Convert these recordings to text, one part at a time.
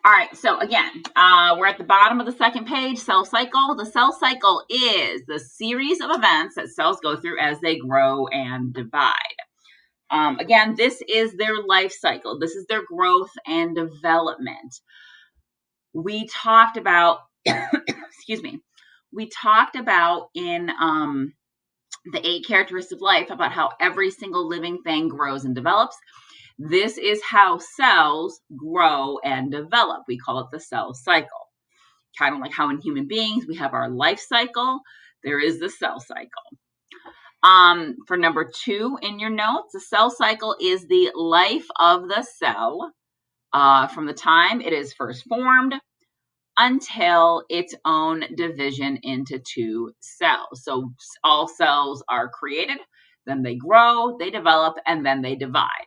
All right, so again, we're at the bottom of the second page, cell cycle. The cell cycle is the series of events that cells go through as they grow and divide. Again, this is their life cycle. This is their growth and development. We talked about, excuse me, we talked about in the 8 characteristics of life about how every single living thing grows and develops. This is how cells grow and develop. We call it the cell cycle. Kind of like how in human beings we have our life cycle, there is the cell cycle. For number 2 in your notes, the cell cycle is the life of the cell from the time it is first formed until its own division into 2 cells. So all cells are created, then they grow, they develop, and then they divide.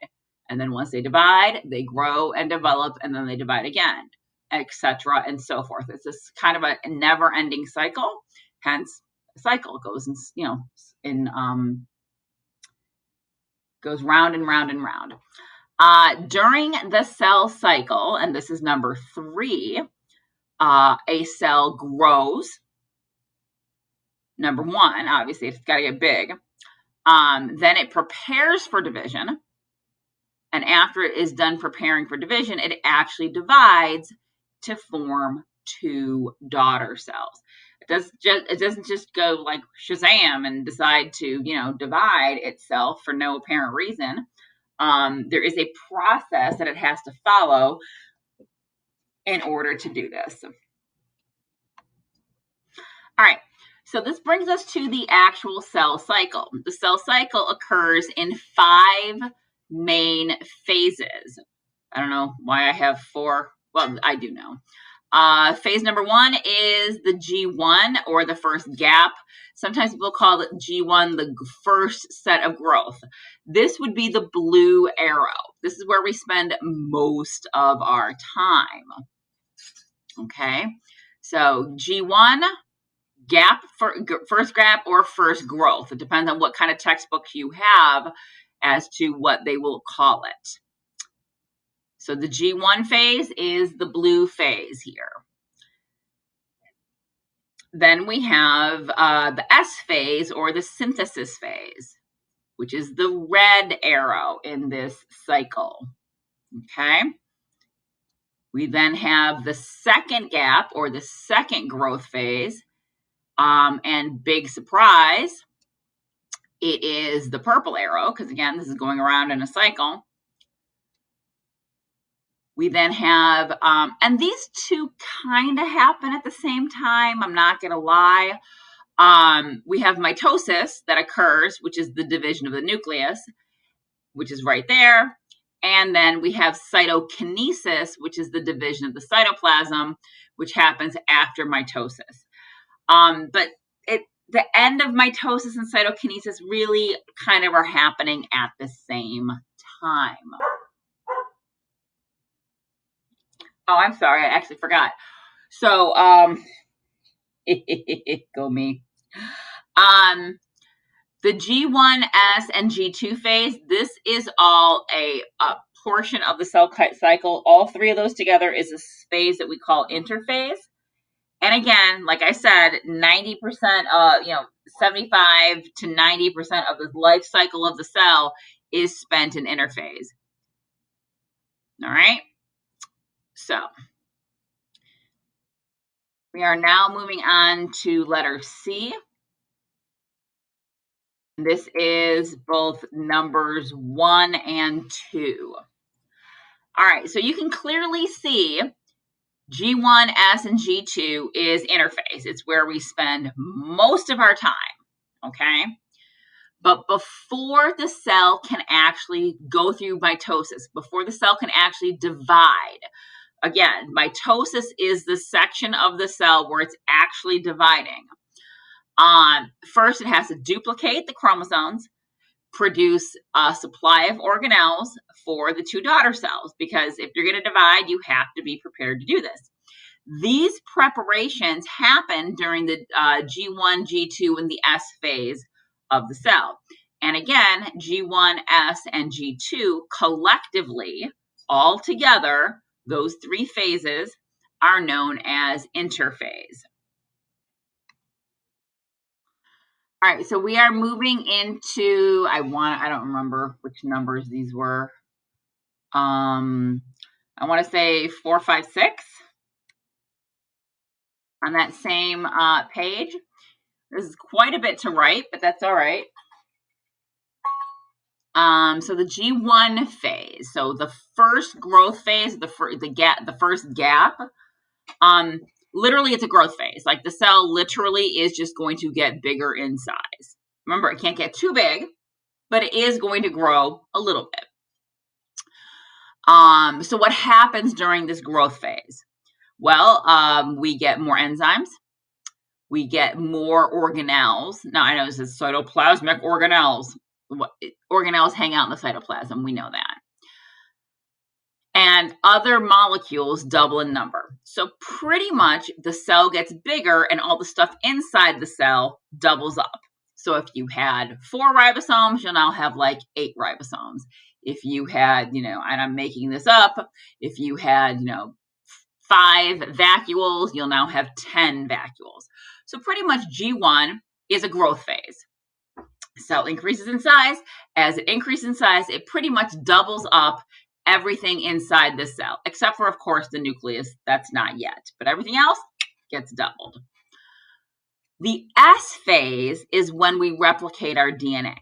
And then once they divide, they grow and develop, and then they divide again, etc., and so forth. It's this kind of a never-ending cycle. Hence, the cycle goes goes round and round and round. During the cell cycle, and this is number 3, a cell grows. Number 1, obviously, it's got to get big. Then it prepares for division. And after it is done preparing for division, it actually divides to form 2 daughter cells. It doesn't just go like Shazam and decide to, divide itself for no apparent reason. There is a process that it has to follow in order to do this. All right, so this brings us to the actual cell cycle. The cell cycle occurs in 5 main phases. I don't know why I have 4. Well, I do know. Phase number 1 is the G1, or the first gap. Sometimes people call it G1 the first set of growth. This would be the blue arrow. This is where we spend most of our time. Okay, so G1, gap, first gap or first growth. It depends on what kind of textbook you have as to what they will call it. So the G1 phase is the blue phase here. Then we have the S phase, or the synthesis phase, which is the red arrow in this cycle. Okay. We then have the second gap, or the second growth phase. And big surprise, it is the purple arrow, because again, this is going around in a cycle. We then have, and these 2 kind of happen at the same time, I'm not going to lie. We have mitosis that occurs, which is the division of the nucleus, which is right there. And then we have cytokinesis, which is the division of the cytoplasm, which happens after mitosis. But the end of mitosis and cytokinesis really kind of are happening at the same time. Oh, I'm sorry, I actually forgot. So, go me. The G1S and G2 phase, this is all a portion of the cell cycle. All 3 of those together is a phase that we call interphase. And again, like I said, 90%, 75 to 90% of the life cycle of the cell is spent in interphase. All right. So we are now moving on to letter C. This is both numbers 1 and 2. All right. So you can clearly see G1, S, and G2 is interphase. It's where we spend most of our time, okay? But before the cell can actually go through mitosis, before the cell can actually divide, again, mitosis is the section of the cell where it's actually dividing. First, it has to duplicate the chromosomes, produce a supply of organelles for the 2 daughter cells, because if you're going to divide, you have to be prepared to do this. These preparations happen during the G1, G2, and the S phase of the cell. And again, G1, S, and G2 collectively, all together, Those 3 phases are known as interphase. All right, so we are moving into, I don't remember which numbers these were. I want to say 4, 5, 6 on that same page. This is quite a bit to write, but that's all right. So the G1 phase, so the first growth phase, the first gap, literally it's a growth phase. Like the cell literally is just going to get bigger in size. Remember, it can't get too big, but it is going to grow a little bit. So what happens during this growth phase? Well, we get more enzymes. We get more organelles. Now, I know this is cytoplasmic organelles. Organelles hang out in the cytoplasm. We know that. And other molecules double in number. So pretty much the cell gets bigger and all the stuff inside the cell doubles up. So if you had 4 ribosomes, you'll now have like 8 ribosomes. If you had, and I'm making this up, if you had, 5 vacuoles, you'll now have 10 vacuoles. So pretty much G1 is a growth phase. Cell increases in size. As it increases in size, it pretty much doubles up everything inside the cell, except for, of course, the nucleus. That's not yet, but everything else gets doubled. The S phase is when we replicate our DNA.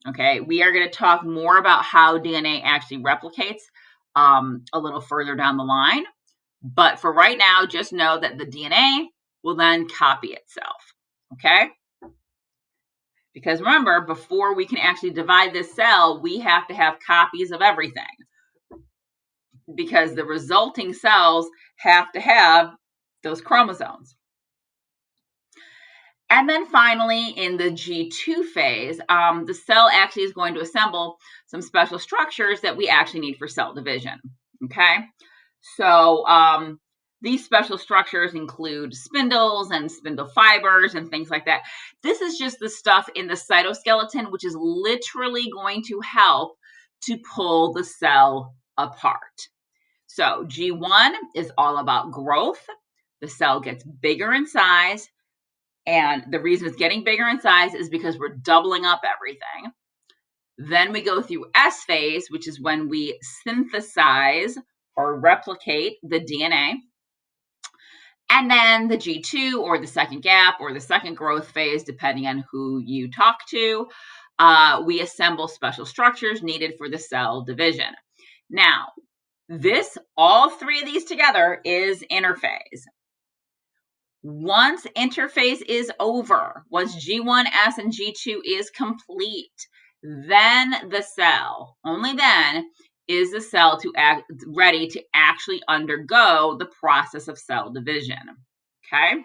Okay, we are going to talk more about how DNA actually replicates a little further down the line. But for right now, just know that the DNA will then copy itself. Okay? Because remember, before we can actually divide this cell, we have to have copies of everything. Because the resulting cells have to have those chromosomes. And then finally, in the G2 phase, the cell actually is going to assemble some special structures that we actually need for cell division. Okay? So these special structures include spindles and spindle fibers and things like that. This is just the stuff in the cytoskeleton, which is literally going to help to pull the cell apart. So G1 is all about growth. The cell gets bigger in size. And the reason it's getting bigger in size is because we're doubling up everything. Then we go through S phase, which is when we synthesize or replicate the DNA. And then the G2, or the second gap, or the second growth phase, depending on who you talk to, we assemble special structures needed for the cell division. Now, all 3 of these together is interphase. Once interphase is over, once G1, S, and G2 is complete, then the cell, only then, is the cell ready to actually undergo the process of cell division. Okay?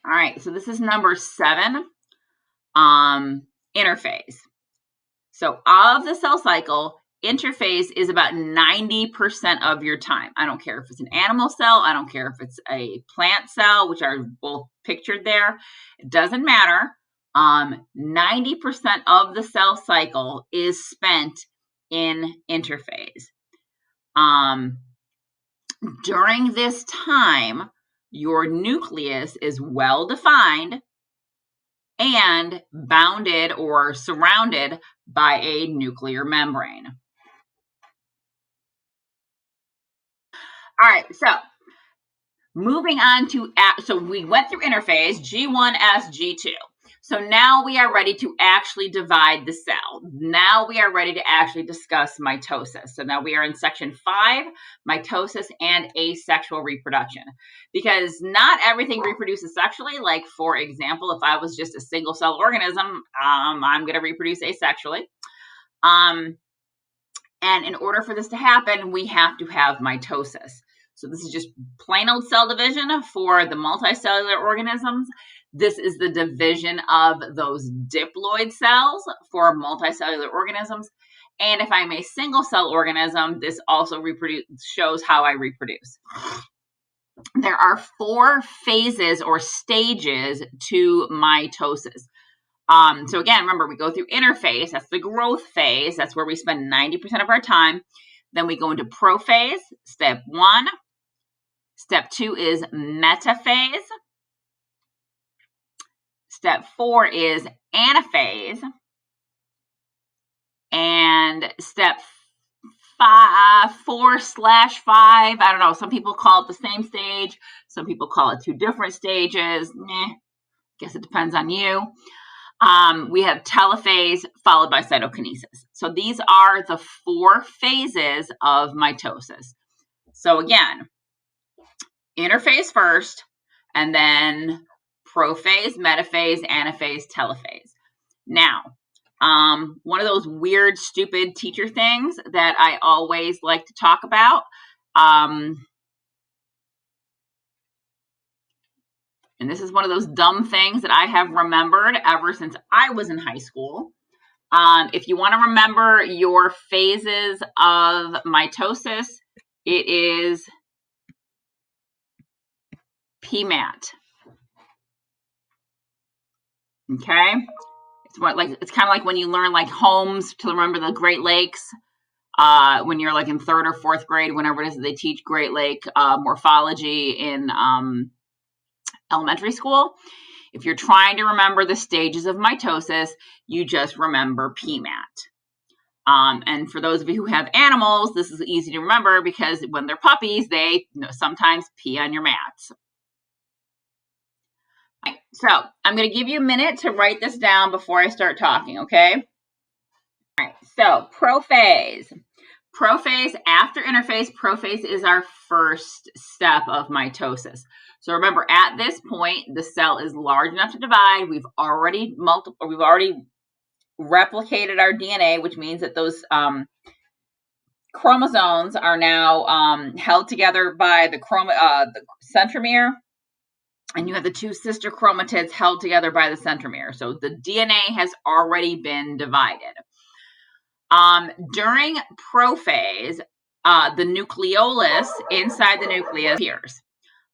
All right, so this is number 7, interphase. So of the cell cycle, interphase is about 90% of your time. I don't care if it's an animal cell. I don't care if it's a plant cell, which are both pictured there. It doesn't matter. 90% of the cell cycle is spent in interphase. During this time, your nucleus is well defined and bounded or surrounded by a nuclear membrane. All right, so moving on to, so we went through interphase, G1, S, G2. So now we are ready to actually divide the cell. Now we are ready to actually discuss mitosis. So now we are in section 5, mitosis and asexual reproduction. Because not everything reproduces sexually. Like, for example, if I was just a single cell organism, I'm going to reproduce asexually. And in order for this to happen, we have to have mitosis. So this is just plain old cell division for the multicellular organisms. This is the division of those diploid cells for multicellular organisms. And if I'm a single cell organism, this also shows how I reproduce. There are 4 phases or stages to mitosis. So again, remember, we go through interphase. That's the growth phase. That's where we spend 90% of our time. Then we go into prophase, step 1. Step 2 is metaphase. Step 4 is anaphase. And step 4/5, I don't know, some people call it the same stage. Some people call it 2 different stages. Guess it depends on you. We have telophase followed by cytokinesis. So these are the 4 phases of mitosis. So again, interphase first, and then prophase, metaphase, anaphase, telophase. Now, one of those weird, stupid teacher things that I always like to talk about, and this is one of those dumb things that I have remembered ever since I was in high school. If you want to remember your phases of mitosis, it is PMAT. Okay? It's kind of like when you learn like homes to remember the Great Lakes. When you're like in 3rd or 4th grade, whenever it is they teach Great Lake morphology in elementary school. If you're trying to remember the stages of mitosis, you just remember PMAT. And for those of you who have animals, this is easy to remember because when they're puppies, they sometimes pee on your mats. Right, so I'm going to give you a minute to write this down before I start talking, okay? All right, so prophase. Prophase after interphase, prophase is our first step of mitosis. So remember, at this point, the cell is large enough to divide. We've already replicated our DNA, which means that those chromosomes are now held together by the centromere, and you have the 2 sister chromatids held together by the centromere. So the DNA has already been divided. During prophase, the nucleolus inside the nucleus appears.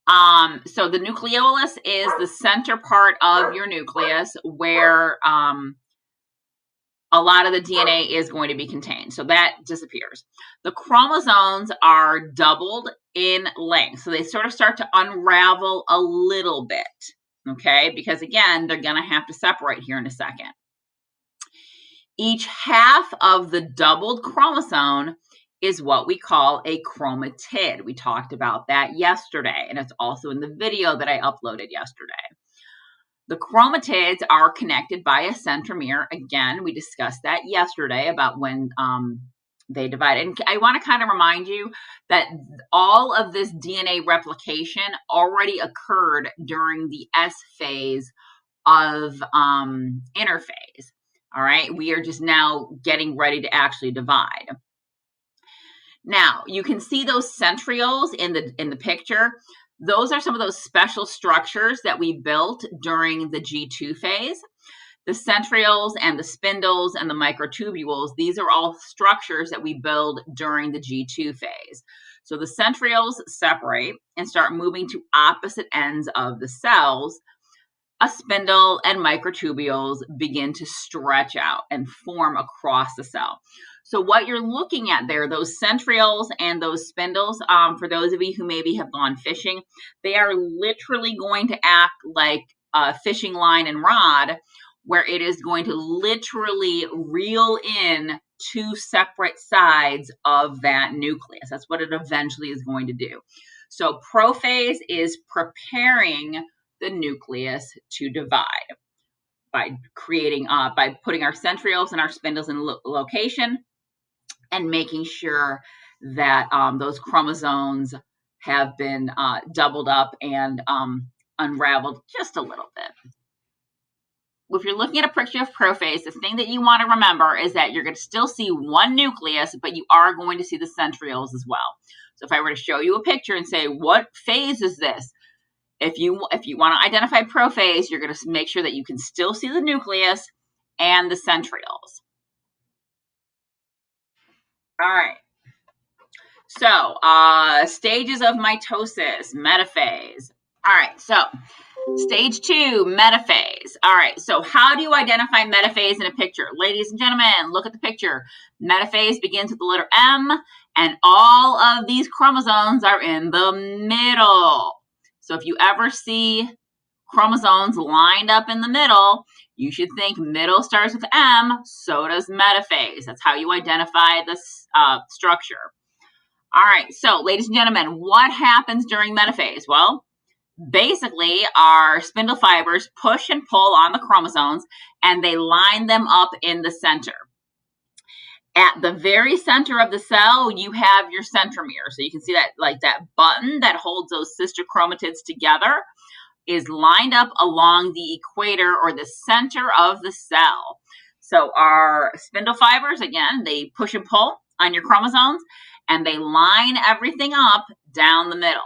So the nucleolus is the center part of your nucleus where a lot of the DNA is going to be contained. So that disappears. The chromosomes are doubled in length. So they sort of start to unravel a little bit, okay? Because again, they're going to have to separate here in a second. Each half of the doubled chromosome is what we call a chromatid. We talked about that yesterday, and it's also in the video that I uploaded yesterday. The chromatids are connected by a centromere. Again, we discussed that yesterday about when they divide. And I want to kind of remind you that all of this DNA replication already occurred during the S phase of interphase. All right, we are just now getting ready to actually divide. Now, you can see those centrioles in the picture. Those are some of those special structures that we built during the G2 phase. The centrioles and the spindles and the microtubules, these are all structures that we build during the G2 phase. So the centrioles separate and start moving to opposite ends of the cells. A spindle and microtubules begin to stretch out and form across the cell. So what you're looking at there, those centrioles and those spindles, for those of you who maybe have gone fishing, they are literally going to act like a fishing line and rod, where it is going to literally reel in 2 separate sides of that nucleus. That's what it eventually is going to do. So prophase is preparing the nucleus to divide by by putting our centrioles and our spindles in location and making sure that those chromosomes have been doubled up and unraveled just a little bit. If you're looking at a picture of prophase, the thing that you want to remember is that you're going to still see one nucleus, but you are going to see the centrioles as well. So if I were to show you a picture and say, what phase is this? If you want to identify prophase, you're going to make sure that you can still see the nucleus and the centrioles. All right. So stages of mitosis, metaphase. All right. So Stage 2, metaphase. All right, so how do you identify metaphase in a picture? Ladies and gentlemen, look at the picture. Metaphase begins with the letter M, and all of these chromosomes are in the middle. So if you ever see chromosomes lined up in the middle, you should think middle starts with M, so does metaphase. That's how you identify this structure. All right, so ladies and gentlemen, what happens during metaphase? Well, basically, our spindle fibers push and pull on the chromosomes, and they line them up in the center. At the very center of the cell, you have your centromere. So you can see that, like that button that holds those sister chromatids together is lined up along the equator or the center of the cell. So our spindle fibers, again, they push and pull on your chromosomes, and they line everything up down the middle.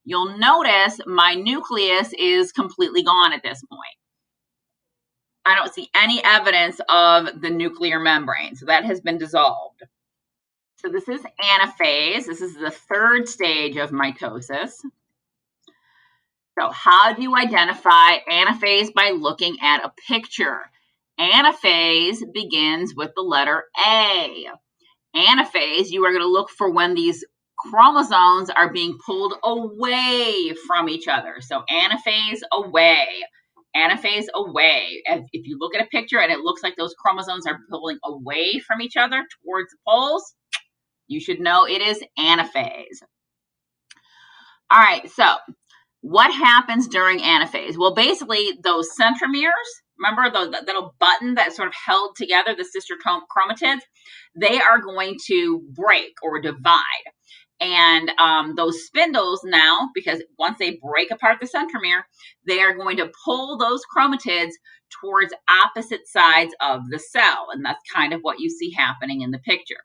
You'll notice my nucleus is completely gone at this point. I don't see any evidence of the nuclear membrane, so that has been dissolved. So this is anaphase. This is the third stage of mitosis. So how do you identify anaphase? By looking at a picture. Anaphase begins with the letter A. Anaphase, you are going to look for when these chromosomes are being pulled away from each other. So anaphase away. Anaphase away. If you look at a picture and it looks like those chromosomes are pulling away from each other towards the poles, you should know it is anaphase. All right, so what happens during anaphase? Well, basically, those centromeres, remember the little button that sort of held together the sister chromatids, they are going to break or divide. And those spindles now, because once they break apart the centromere, they are going to pull those chromatids towards opposite sides of the cell. And that's kind of what you see happening in the picture.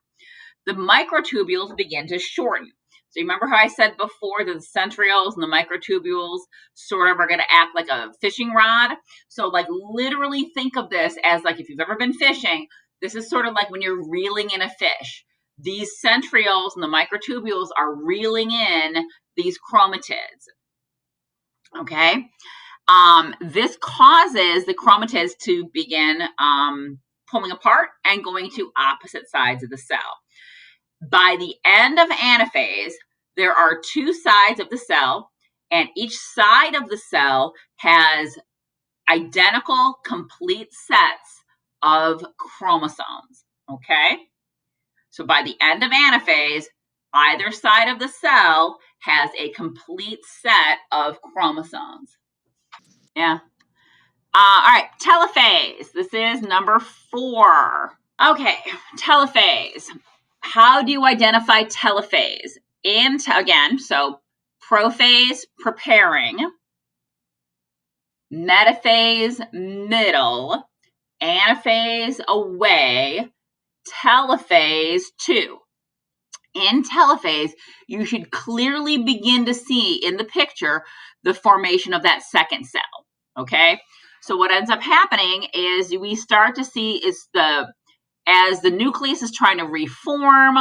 The microtubules begin to shorten. So you remember how I said before that the centrioles and the microtubules sort of are going to act like a fishing rod? So like literally think of this as like if you've ever been fishing, this is sort of like when you're reeling in a fish. These centrioles and the microtubules are reeling in these chromatids. Okay? This causes the chromatids to begin pulling apart and going to opposite sides of the cell. By the end of anaphase, there are two sides of the cell, and each side of the cell has identical complete sets of chromosomes. Okay? So by the end of anaphase, either side of the cell has a complete set of chromosomes. Yeah. All right, telophase. This is number 4. Okay, telophase. How do you identify telophase? Again, so prophase, preparing, metaphase, middle, anaphase, away, telophase, 2. In telophase, you should clearly begin to see in the picture the formation of that second cell, okay? So what ends up happening is we start to see as the nucleus is trying to reform,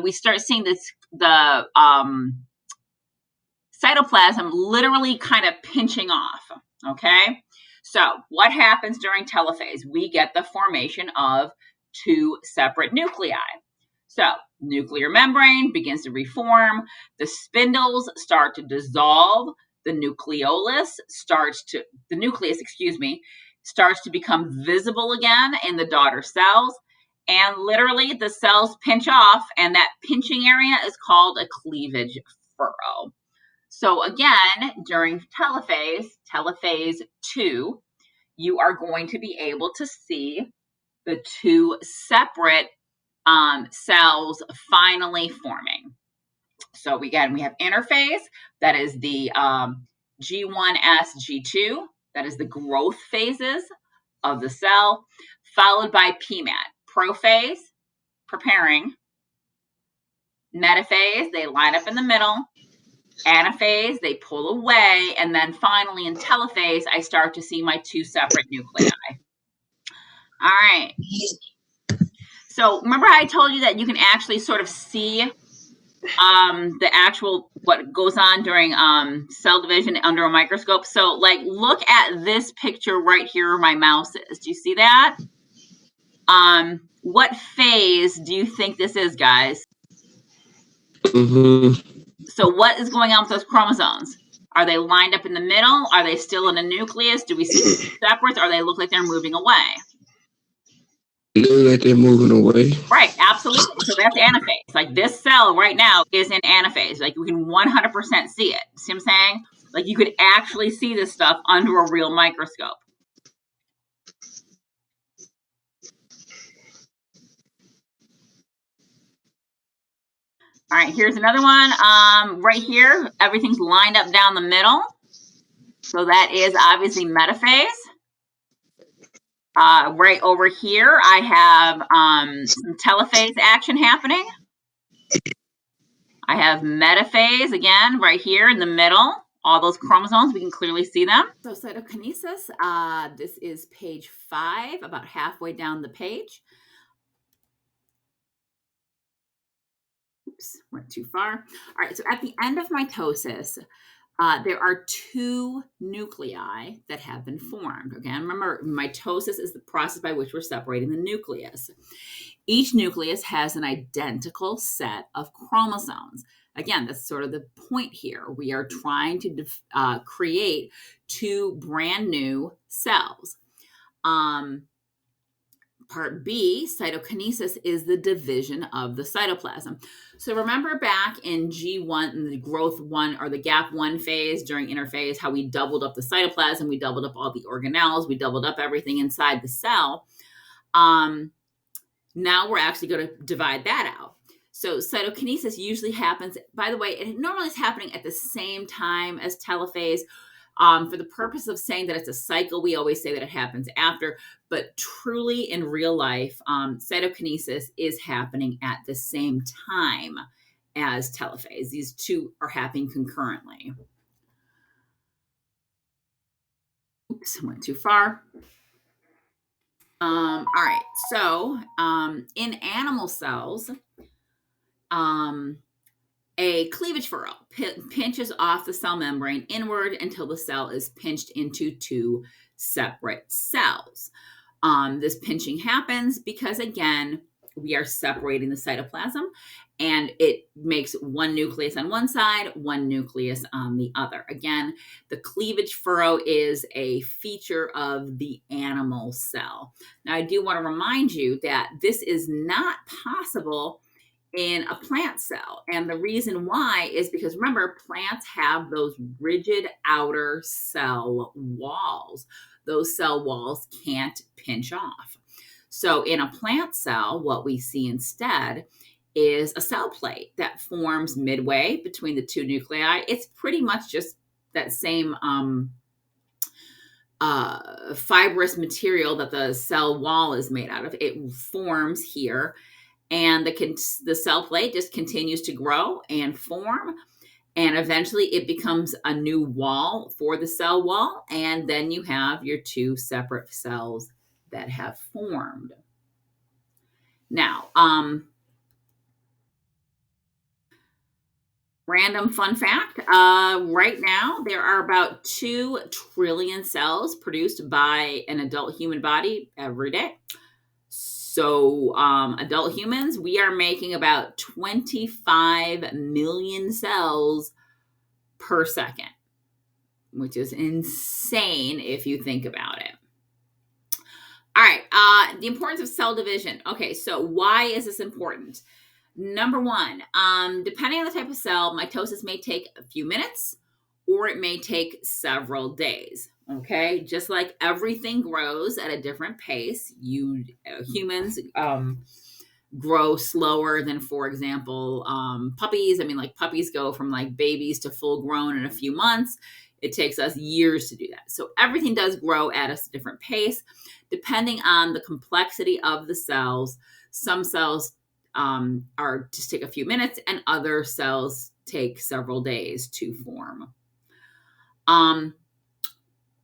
we start seeing the cytoplasm literally kind of pinching off, okay? So what happens during telophase? We get the formation of 2 separate nuclei. So nuclear membrane begins to reform, the spindles start to dissolve, the nucleus starts to become visible again in the daughter cells, and literally the cells pinch off, and that pinching area is called a cleavage furrow. So again, during telophase 2, you are going to be able to see the 2 separate cells finally forming. So again, we have interphase, that is the G1S, G2, that is the growth phases of the cell, followed by PMAT, prophase, preparing, metaphase, they line up in the middle, anaphase, they pull away, and then finally in telophase, I start to see my 2 separate nuclei. All right. So remember how I told you that you can actually sort of see the actual what goes on during cell division under a microscope. So like look at this picture right here where my mouse is. Do you see that? What phase do you think this is, guys? Mm-hmm. So what is going on with those chromosomes? Are they lined up in the middle? Are they still in a nucleus? Do we see separates? Or they look like they're moving away? They look like they're moving away. Right, absolutely. So that's anaphase. Like this cell right now is in anaphase. Like you can 100% see it. See what I'm saying? Like you could actually see this stuff under a real microscope. All right, here's another one. Right here, everything's lined up down the middle. So that is obviously metaphase. Right over here, I have some telophase action happening. I have metaphase again right here in the middle. All those chromosomes, we can clearly see them. So cytokinesis, this is page 5, about halfway down the page. Oops, went too far. All right, so at the end of mitosis, there are 2 nuclei that have been formed. Again, remember, mitosis is the process by which we're separating the nucleus. Each nucleus has an identical set of chromosomes. Again, that's sort of the point here. We are trying to create 2 brand new cells. Part B, cytokinesis, is the division of the cytoplasm. So remember back in G1, in the growth 1 or the gap 1 phase during interphase, how we doubled up the cytoplasm, we doubled up all the organelles, we doubled up everything inside the cell. Now we're actually going to divide that out. So cytokinesis usually happens, by the way, it normally is happening at the same time as telophase. For the purpose of saying that it's a cycle, we always say that it happens after, but truly in real life, cytokinesis is happening at the same time as telophase. These 2 are happening concurrently. Oops, went too far. All right, so in animal cells, a cleavage furrow pinches off the cell membrane inward until the cell is pinched into 2 separate cells. This pinching happens because, again, we are separating the cytoplasm, and it makes 1 nucleus on one side, 1 nucleus on the other. Again, the cleavage furrow is a feature of the animal cell. Now, I do want to remind you that this is not possible in a plant cell. And the reason why is because, remember, plants have those rigid outer cell walls. Those cell walls can't pinch off. So in a plant cell, what we see instead is a cell plate that forms midway between the 2 nuclei. It's pretty much just that same fibrous material that the cell wall is made out of. It forms here, and the cell plate just continues to grow and form, and eventually it becomes a new wall for the cell wall, and then you have your 2 separate cells that have formed. Now, random fun fact, right now there are about 2 trillion cells produced by an adult human body every day. So adult humans, we are making about 25 million cells per second, which is insane if you think about it. All right, the importance of cell division. Okay, so why is this important? Number 1, depending on the type of cell, mitosis may take a few minutes or it may take several days. Okay, just like everything grows at a different pace, humans grow slower than, for example, puppies. I mean, like puppies go from like babies to full grown in a few months. It takes us years to do that. So everything does grow at a different pace, depending on the complexity of the cells. Some cells are just take a few minutes, and other cells take several days to form.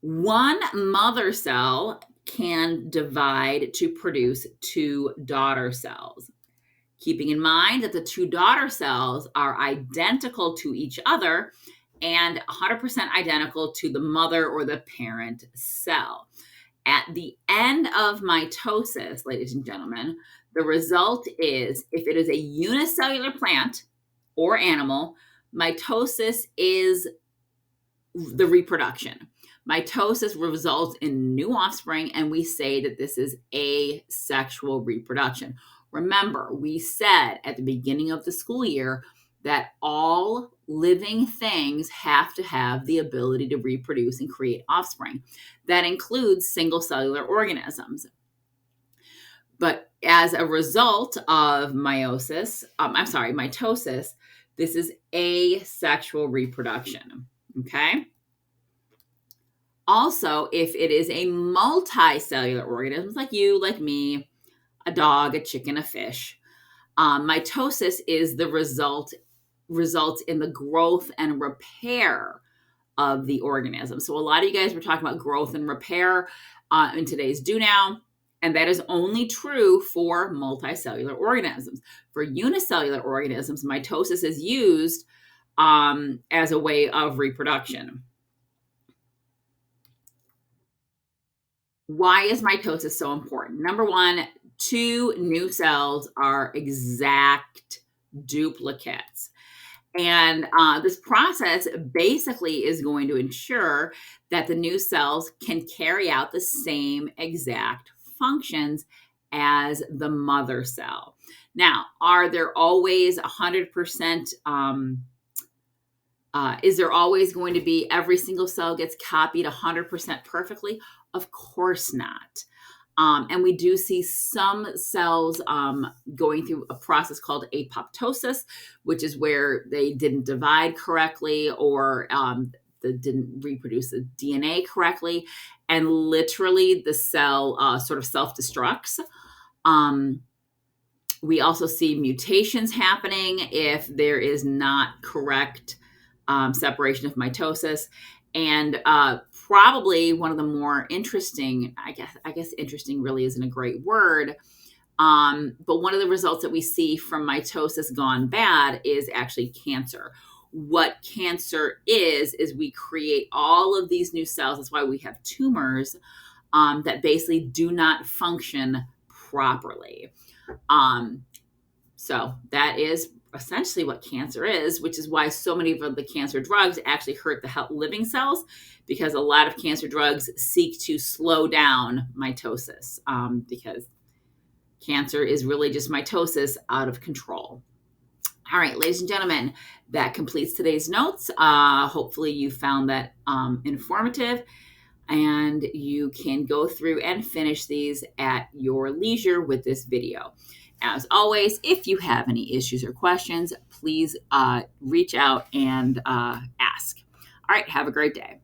One mother cell can divide to produce 2 daughter cells. keeping in mind that the two daughter cells are identical to each other and 100% identical to the mother or the parent cell. At the end of mitosis, ladies and gentlemen, the result is, if it is a unicellular plant or animal, mitosis is the reproduction. Mitosis results in new offspring, and we say that this is asexual reproduction. Remember, we said at the beginning of the school year that all living things have to have the ability to reproduce and create offspring. That includes single cellular organisms. But as a result of mitosis, this is asexual reproduction. Okay. Also, if it is a multicellular organism, like you, like me, a dog, a chicken, a fish, mitosis is the results in the growth and repair of the organism. So a lot of you guys were talking about growth and repair in today's Do Now, and that is only true for multicellular organisms. For unicellular organisms, mitosis is used as a way of reproduction. Why is mitosis so important? Number one, two new cells are exact duplicates. And this process basically is going to ensure that the new cells can carry out the same exact functions as the mother cell. Now, are there always 100%? Is there always going to be every single cell gets copied 100% perfectly? Of course not. And we do see some cells going through a process called apoptosis, which is where they didn't divide correctly or they didn't reproduce the DNA correctly. And literally the cell sort of self-destructs. We also see mutations happening if there is not correct separation of mitosis. And probably one of the more interesting, I guess interesting really isn't a great word, but one of the results that we see from mitosis gone bad is actually cancer. What cancer is we create all of these new cells. That's why we have tumors that basically do not function properly. So that is essentially what cancer is, which is why so many of the cancer drugs actually hurt the living cells, because a lot of cancer drugs seek to slow down mitosis because cancer is really just mitosis out of control. All right, ladies and gentlemen, that completes today's notes. Hopefully you found that informative, and you can go through and finish these at your leisure with this video. As always, if you have any issues or questions, please reach out and ask. All right, have a great day.